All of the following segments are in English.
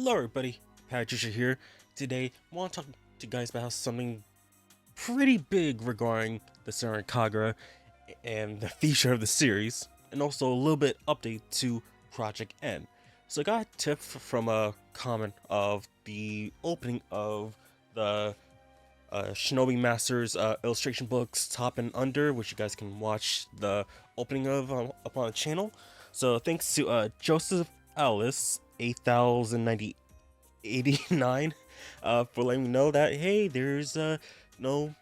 Hello everybody, Patricia here. Today, I want to talk to you guys about something pretty big regarding the Senran Kagura and the future of the series, and also a little bit update to Project N. So I got a tip from a comment of the opening of the Shinobi Masters illustration books Top and Under, which you guys can watch the opening of up on the channel. So thanks to Joseph Alice 8089 for letting me know that hey, there's no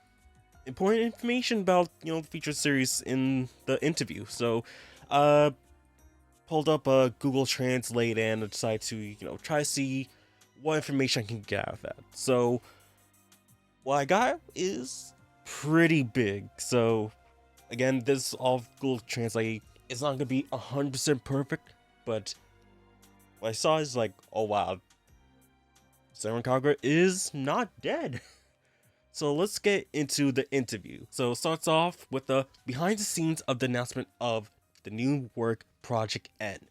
important information about the featured series in the interview. So pulled up Google Translate and decided to try to see what information I can get out of that. So what I got is pretty big. So again, this all Google Translate is not gonna be 100% perfect, but what I saw is like, oh wow, Senran Kagura is not dead. So let's get into the interview. So it starts off with the behind the scenes of the announcement of the new work Project N.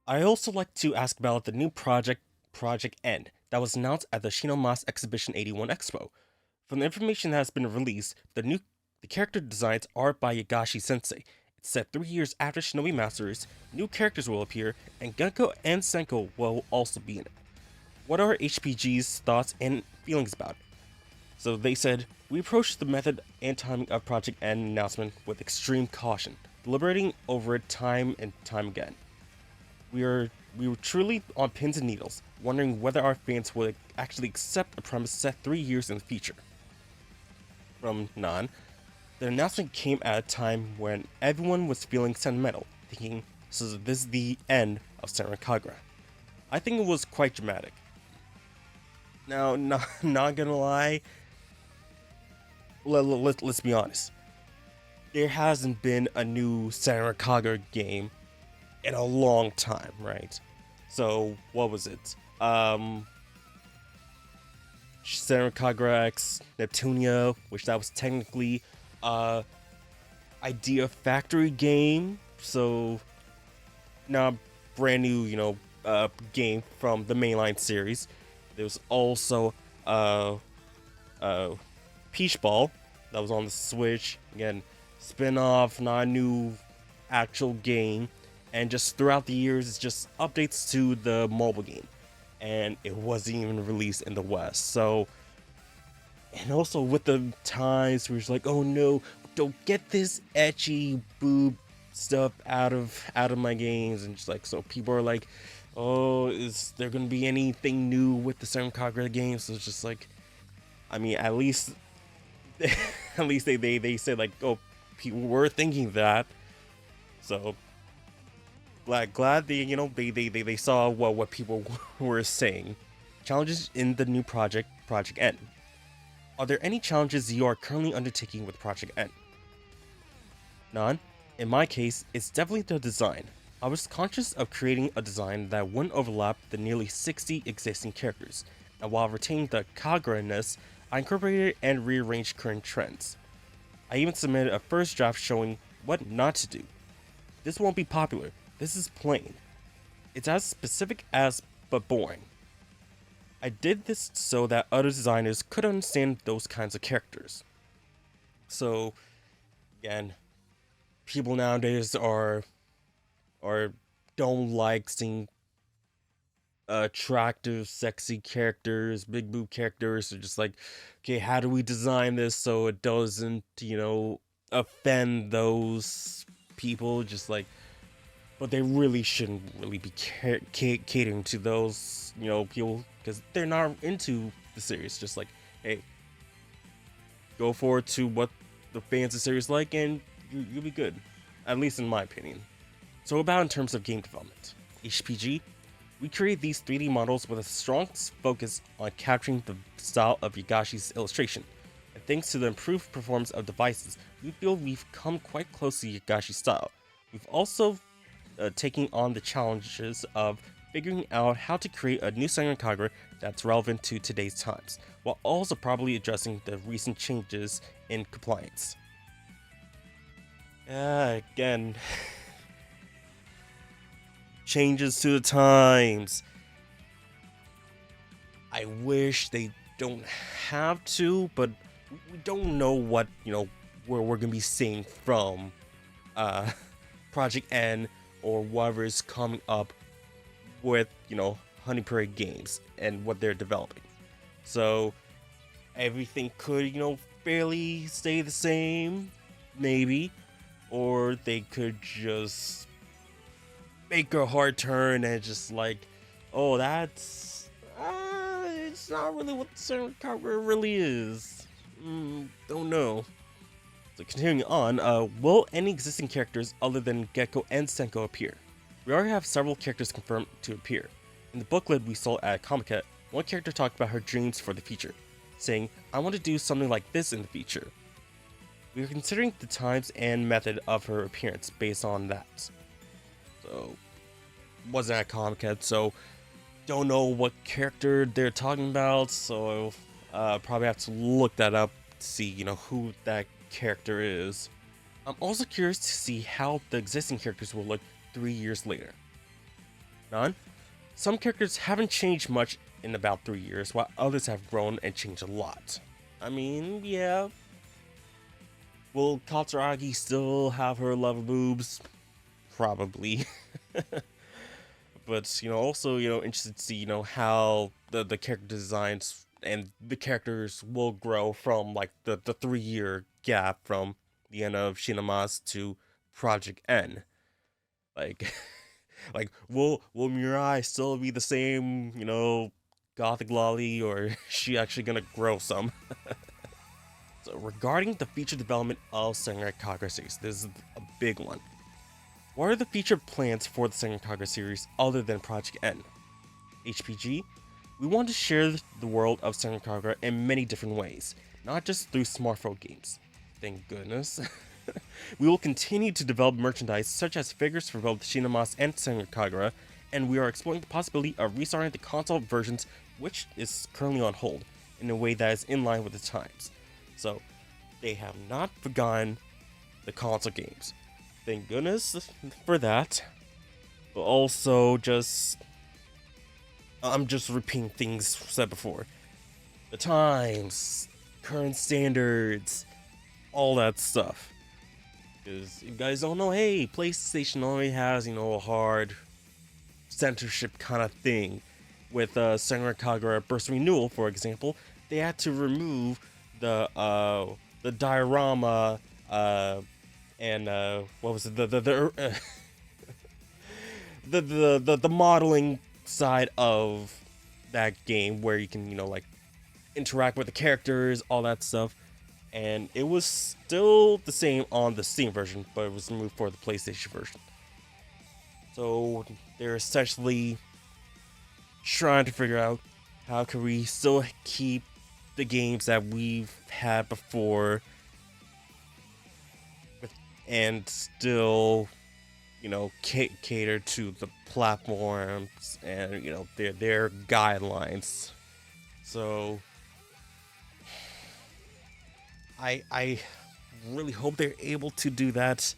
I also like to ask about the new project Project N that was announced at the Shinobi Exhibition 81 Expo. From the information that has been released, the character designs are by Yaegashi Sensei. It's set 3 years after Shinobi Masters, new characters will appear, and Genko and Senko will also be in it. What are HPG's thoughts and feelings about it? So they said, we approached the method and timing of Project N announcement with extreme caution, deliberating over it time and time again. We were truly on pins and needles, wondering whether our fans would actually accept a premise set 3 years in the future. From Nan, the announcement came at a time when everyone was feeling sentimental, thinking, so this is the end of Senran Kagura. I think it was quite dramatic. Now, not gonna lie, let's be honest. There hasn't been a new Senran Kagura game in a long time, right? So, what was it? Senran Kagura X Neptunia, which that was technically Idea Factory game. So, now brand new, game from the mainline series. There's also Peach Ball that was on the Switch. Again, spin-off, not a new actual game. And just throughout the years, it's just updates to the mobile game. And it wasn't even released in the West. So, and also with the times where it's like, oh no, don't get this ecchi boob stuff out of my games. And just like, so people are like, oh, is there gonna be anything new with the Senran Kagura game? So it's just like, I mean, at least they said like, oh, people were thinking that. So glad they saw what people were saying. Challenges in the new Project N. Are there any challenges you are currently undertaking with Project N? None. In my case, it's definitely the design. I was conscious of creating a design that wouldn't overlap the nearly 60 existing characters, and while retaining the Kagura-ness, I incorporated and rearranged current trends. I even submitted a first draft showing what not to do. This won't be popular, this is plain. It's as specific as but boring. I did this so that other designers could understand those kinds of characters. So, again, people nowadays are don't like seeing attractive, sexy characters, big boob characters. They're just like, okay, how do we design this so it doesn't, offend those people? Just like, but they really shouldn't really be catering to those, people, because they're not into the series. Just like, hey, go forward to what the fans of the series like, and you'll be good. At least in my opinion. So about in terms of game development. HPG, we create these 3D models with a strong focus on capturing the style of Yaegashi's illustration. And thanks to the improved performance of devices, we feel we've come quite close to Yaegashi's style. We've also taken on the challenges of figuring out how to create a new Senran Kagura that's relevant to today's times, while also properly addressing the recent changes in compliance. Again, changes to the times. I wish they don't have to, but we don't know what, where we're gonna be seeing from uh, Project N or whatever's coming up with, Honey Parade Games and what they're developing. So everything could, fairly stay the same, maybe, or they could just make a hard turn and just like, oh, that's it's not really what Senran Kagura really is. Don't know. So continuing on, will any existing characters other than Gecko and Senko appear? We already have several characters confirmed to appear. In the booklet we saw at Comiket, one character talked about her dreams for the future, saying, I want to do something like this in the future. We are considering the times and method of her appearance based on that. So, wasn't at Comiket, so don't know what character they're talking about, so probably have to look that up to see, who that character is. I'm also curious to see how the existing characters will look 3 years later. None? Some characters haven't changed much in about 3 years, while others have grown and changed a lot. I mean, yeah. Will Katsuragi still have her love boobs? Probably. But, also, interested to see, how the character designs and the characters will grow from, like, the 3-year gap from the end of Shinoma's to Project N. Like, like, will Mirai still be the same, gothic lolly, or is she actually gonna grow some? So, regarding the feature development of Senran Kagura series, this is a big one. What are the future plans for the Senran Kagura series other than Project N? HPG? We want to share the world of Senran Kagura in many different ways, not just through smartphone games. Thank goodness. We will continue to develop merchandise such as figures for both Shinomas and Senran Kagura, and we are exploring the possibility of restarting the console versions, which is currently on hold, in a way that is in line with the times. So, they have not forgotten the console games. Thank goodness for that. But also, I'm just repeating things said before. The times, current standards, all that stuff. Because you guys don't know, hey, PlayStation already has, a hard censorship kind of thing. With Senran Kagura Burst Renewal, for example, they had to remove the diorama, and what was it? The modeling side of that game where you can, like interact with the characters, all that stuff. And it was still the same on the Steam version, but it was removed for the PlayStation version. So they're essentially trying to figure out how can we still keep the games that we've had before and still, cater to the platforms and, their guidelines. So I really hope they're able to do that,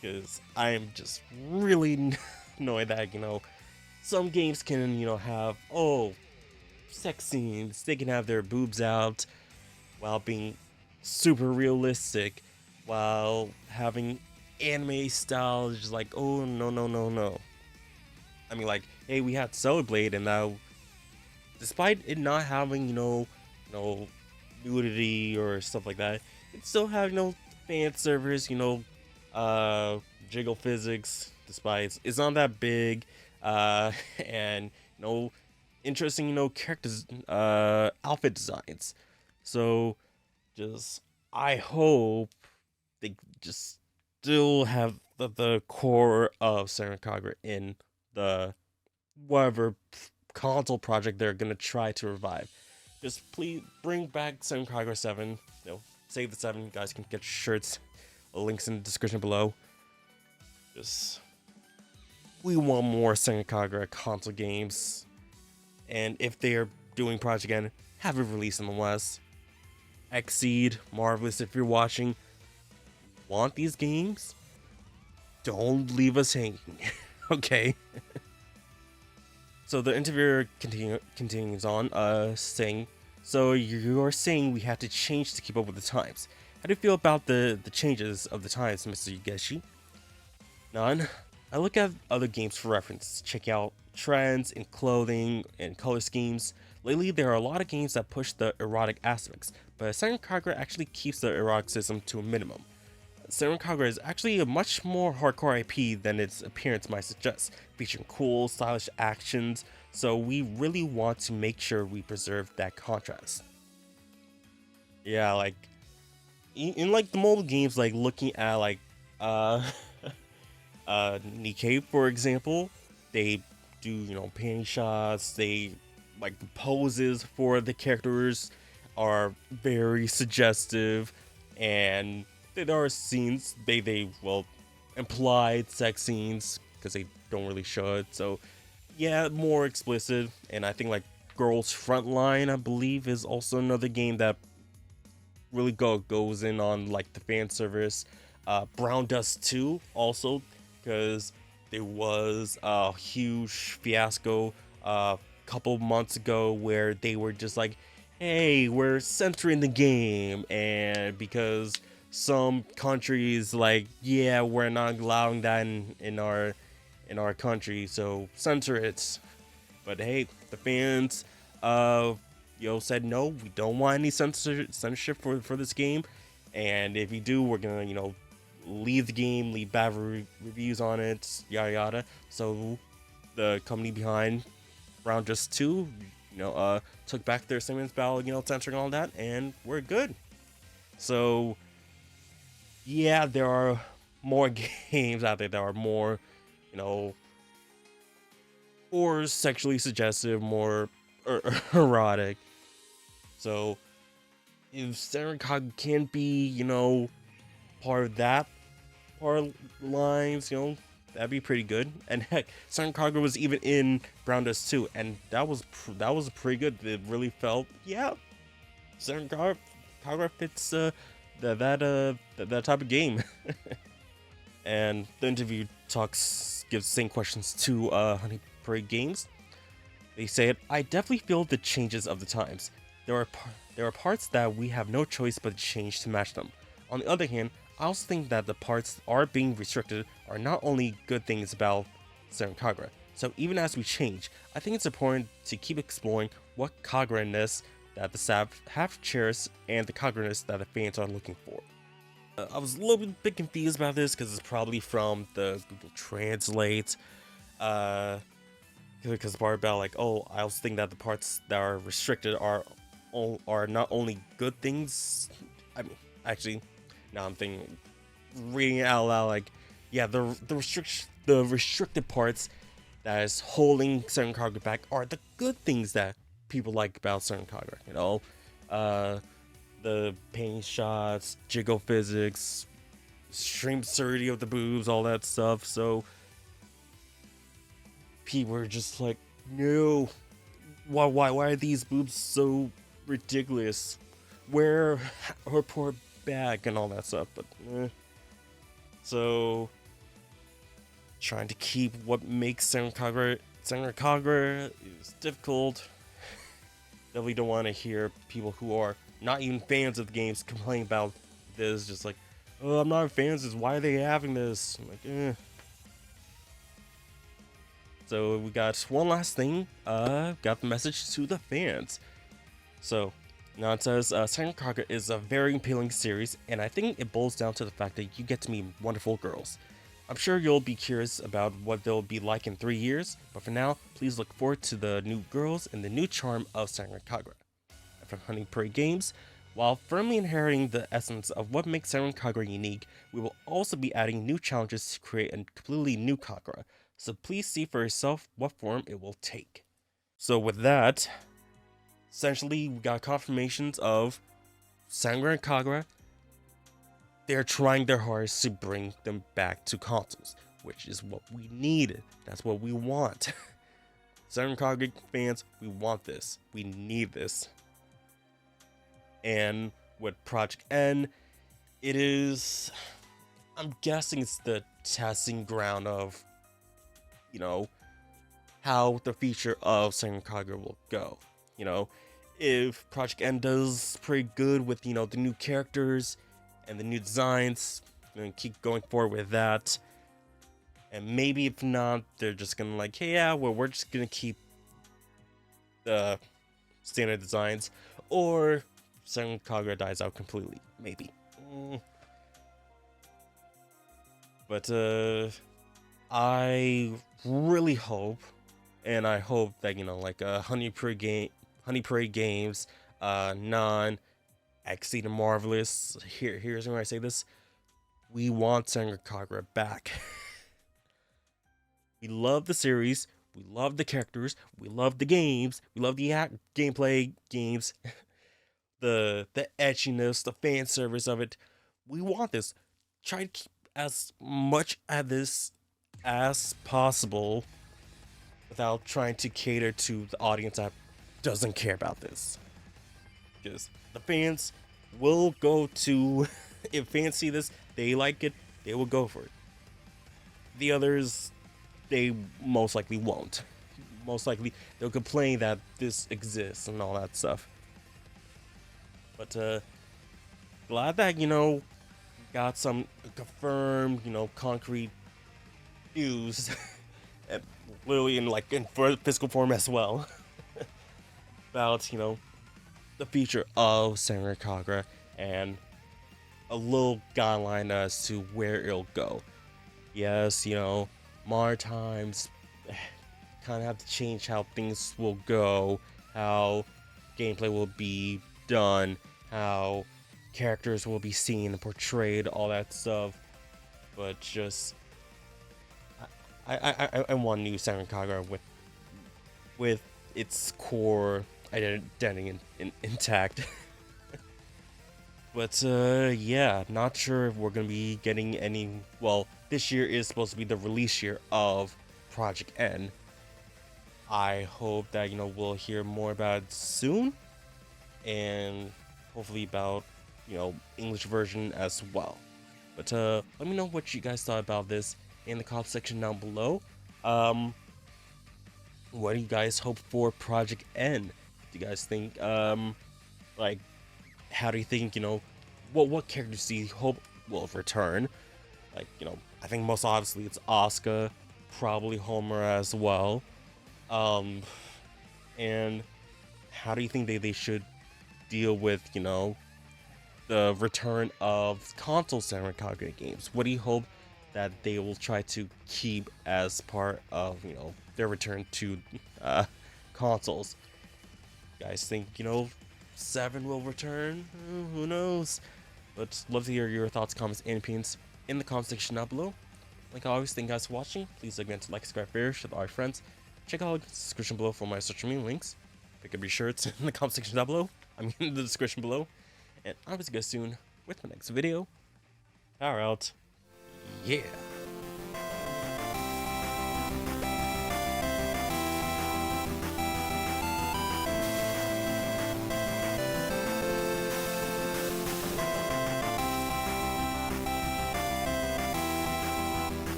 because I am just really annoyed that, some games can, have, sex scenes, they can have their boobs out while being super realistic, while having anime style, just like, oh, no. I mean, like, hey, we had Soul Blade, and now, despite it not having, nudity or stuff like that, it still have, fan servers, jiggle physics, despite it's not that big, and, interesting, characters, outfit designs. So, I hope they just still have the core of Senran Kagura in the whatever console project they're gonna try to revive. Just please bring back Senran Kagura 7. Save the 7. You guys can get shirts. Links in the description below. We want more Senran Kagura console games. And if they are doing Project N, have it released in the West. Exceed, Marvelous, if you're watching, want these games? Don't leave us hanging. Okay? So the interviewer continues on, saying, "So you're saying we have to change to keep up with the times? How do you feel about the changes of the times, Mr. Yaegashi?" None. I look at other games for reference, check out trends in clothing and color schemes. Lately, there are a lot of games that push the erotic aspects, but Senran Kagura actually keeps the eroticism to a minimum. Senran Kagura is actually a much more hardcore IP than its appearance might suggest, featuring cool, stylish actions, so we really want to make sure we preserve that contrast. Yeah, like in like the mobile games, like looking at like uh Nikkei, for example, they do, panty shots, they like the poses for the characters are very suggestive, and there are scenes they well implied sex scenes because they don't really show it. So yeah, more explicit. And I think like Girls Frontline, I believe, is also another game that really goes in on like the fan service. Brown Dust 2 also, because there was a huge fiasco a couple months ago where they were just like, hey, we're censoring the game, and because some countries like, yeah, we're not allowing that in our country, so censor it. But hey, the fans, said no, we don't want any censorship for this game, and if you do, we're gonna, leave the game, leave bad reviews on it, yada yada. So the company behind Round Just Two, took back their segments about, censoring all that, and we're good. So yeah, there are more games out there that are more, you know, or sexually suggestive, more erotic. So if Senran Kagura can be, part of that part of the lines, that'd be pretty good. And heck, Senran Kagura was even in Brown Dust 2, and that was pretty good. It really felt, yeah, Senran Kagura fits that type of game. And the interview gives the same questions to Honey Parade Games. They said, "I definitely feel the changes of the times. There are parts that we have no choice but to change to match them. On the other hand, I also think that the parts are being restricted are not only good things about Senran Kagura. So even as we change, I think it's important to keep exploring what Kagura-ness that the staff have cherished and the Kagura-ness that the fans are looking for." I was a little bit confused about this because it's probably from the Google Translate. Because the part about like, oh, I also think that the parts that are restricted are not only good things. I mean, actually, now I'm thinking, reading it out loud, like, yeah, the restricted parts that is holding Senran Kagura back are the good things that people like about Senran Kagura. The pain shots, jiggle physics, extreme absurdity of the boobs, all that stuff. So people are just like, no, why are these boobs so ridiculous? Where her poor back and all that stuff. But so trying to keep what makes Senran Kagura is difficult. Definitely don't want to hear people who are not even fans of the games complain about this. Just like, oh, I'm not fans. Why are they having this? I'm like, eh. So we got one last thing. Got the message to the fans. So now it says, Senran Kagura is a very appealing series, and I think it boils down to the fact that you get to meet wonderful girls. I'm sure you'll be curious about what they'll be like in 3 years, but for now, please look forward to the new girls and the new charm of Senran Kagura. And from Honey Parade Games, while firmly inheriting the essence of what makes Senran Kagura unique, we will also be adding new challenges to create a completely new Kagura, so please see for yourself what form it will take. So with that, essentially we got confirmations of Senran Kagura. They're trying their hardest to bring them back to consoles, which is what we needed. That's what we want. Senran Kagura fans, we want this. We need this. And with Project N, it is, I'm guessing it's the testing ground of, how the future of Senran Kagura will go. You know, if Project N does pretty good with, you know, the new characters and the new designs, and keep going forward with that. And maybe if not, they're just gonna like, hey, yeah, well, we're just gonna keep the standard designs, or Senran Kagura dies out completely. Maybe. But I really hope, and I hope that, you know, like Honey Parade Games, Non, Exceed and Marvelous. Here's where I say this: we want Senran Kagura back. We love the series, we love the characters, we love the games, we love the gameplay games, the edginess, the fan service of it. We want this. Try to keep as much of this as possible without trying to cater to the audience that doesn't care about this. Because the fans will go to, if fans see this, they like it, they will go for it. The others, they most likely won't. Most likely, they'll complain that this exists and all that stuff. But, glad that, you know, got some confirmed, you know, concrete news, literally in like in physical form as well, about, you know, the future of Senran Kagura and a little guideline as to where it'll go. Yes, you know, modern times kind of have to change how things will go, how gameplay will be done, how characters will be seen and portrayed, all that stuff. But just, I want new Senran Kagura with its core identity intact. But yeah, not sure if we're gonna be getting any. Well, this year is supposed to be the release year of Project N. I hope that, you know, we'll hear more about it soon, and hopefully about, you know, English version as well. But let me know what you guys thought about this in the comment section down below. What do you guys hope for Project N? Do you guys think like, how do you think, you know, what characters do you hope will return? Like, you know, I think most obviously it's Asuka, probably Homer as well. And how do you think they should deal with, you know, the return of console Senran Kagura games? What do you hope that they will try to keep as part of, you know, their return to consoles? You guys think, you know, 7 will return? Who knows? But love to hear your thoughts, comments, and opinions in the comment section down below. Like always, thank you guys for watching. Please don't forget to like, subscribe, share, share with all your friends. Check out the description below for my social media links. Pick up your shirts in the comment section down below. I mean, in the description below. And I'll see you guys soon with my next video. Power out. Yeah.